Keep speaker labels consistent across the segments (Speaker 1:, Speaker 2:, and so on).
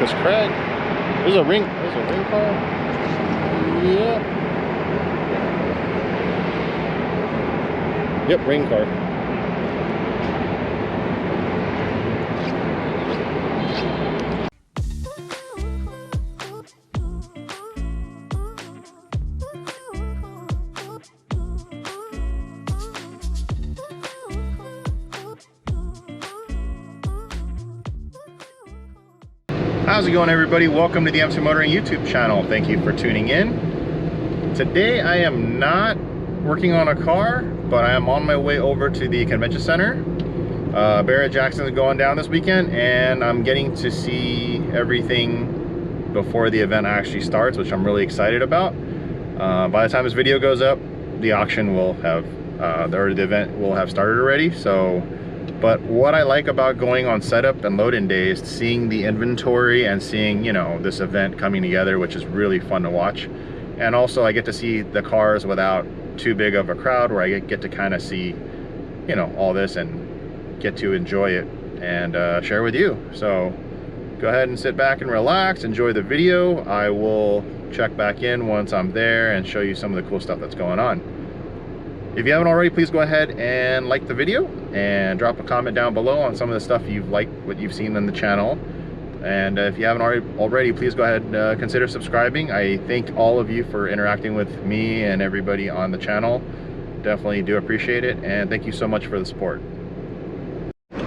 Speaker 1: Because Craig, there's a ring car. Yep. Yep, ring car. How's it going, everybody? Welcome to the MC Motoring YouTube channel. Thank you for tuning in. Today I am not working on a car, but I am on my way over to the convention center. Barrett Jackson is going down this weekend, and I'm getting to see everything before the event actually starts, which I'm really excited about. By the time this video goes up, the auction will have, or the event will have started already. But what I like about going on setup and load-in days, seeing the inventory and seeing, you know, this event coming together, which is really fun to watch. And also I get to see the cars without too big of a crowd, where I get to kind of see, you know, all this and get to enjoy it and share with you. So go ahead and sit back and relax, enjoy the video. I will check back in once I'm there and show you some of the cool stuff that's going on. If you haven't already, please go ahead and like the video and drop a comment down below on some of the stuff you've liked, what you've seen on the channel. And if you haven't already, please go ahead and consider subscribing. I thank all of you for interacting with me and everybody on the channel. Definitely do appreciate it, and thank you so much for the support. As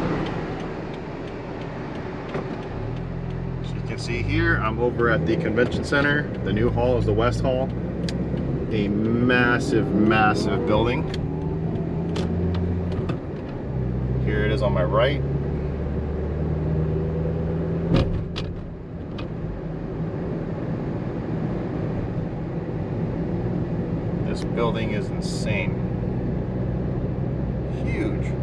Speaker 1: you can see here, I'm over at the convention center. The new hall is the West Hall. A massive building. Here it is on my right. This building is insane. Huge.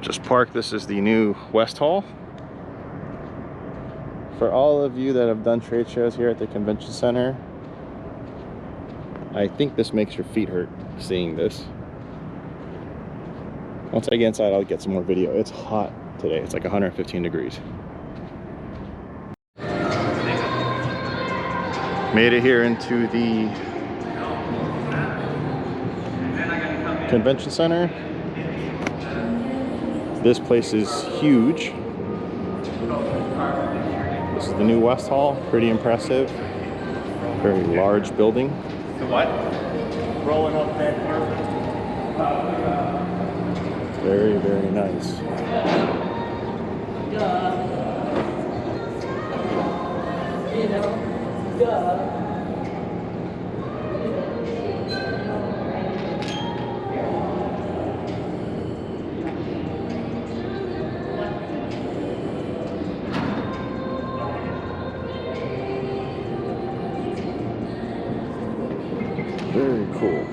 Speaker 1: Just parked. This is the new West Hall. For all of you that have done trade shows here at the convention center, I think this makes your feet hurt seeing this. Once I get inside, I'll get some more video. It's hot today. It's like 115 degrees. Made it here into the convention center. This place is huge. This is the new West Hall. Pretty impressive. Very large building.
Speaker 2: The what? Rolling up that.
Speaker 1: Very nice. Very cool.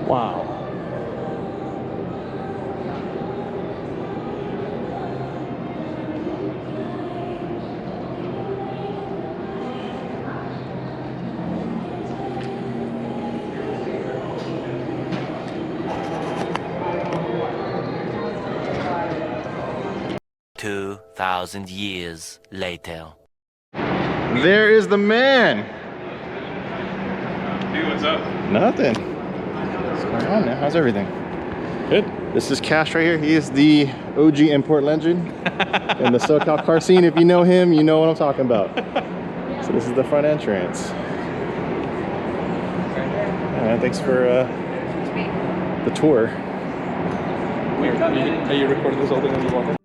Speaker 1: Wow.
Speaker 3: "2,000 years later."
Speaker 1: There is the man.
Speaker 2: Hey, what's up?
Speaker 1: Nothing. What's going on now? How's everything? Good. This is Kash right here. He is the OG import legend in the SoCal car scene. If you know him, you know what I'm talking about. So this is the front entrance. Yeah, thanks for the tour.
Speaker 2: Are you recording this whole thing when you walk in?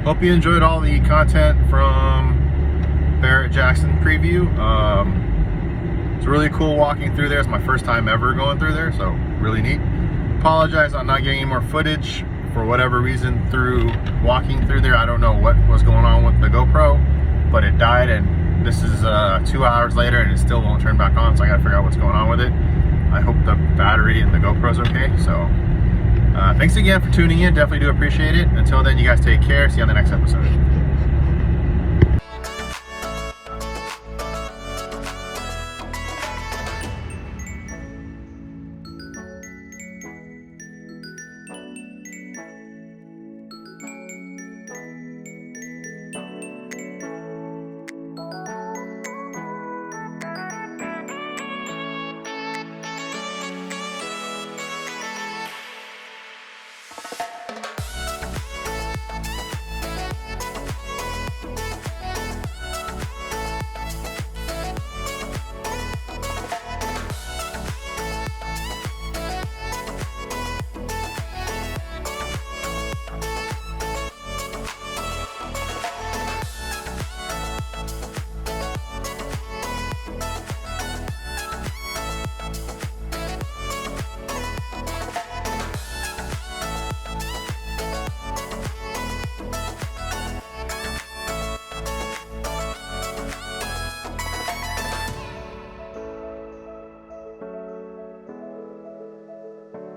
Speaker 1: hope you enjoyed all the content from Barrett Jackson preview. It's really cool walking through there. It's my first time ever going through there, so really neat. Apologize on not getting any more footage for whatever reason through walking through there. I don't know what was going on with the GoPro, but it died, and this is 2 hours later and it still won't turn back on, so I gotta figure out what's going on with it. I hope the battery in the GoPro's okay. So thanks again for tuning in. Definitely do appreciate it. Until then, you guys take care. See you on the next episode.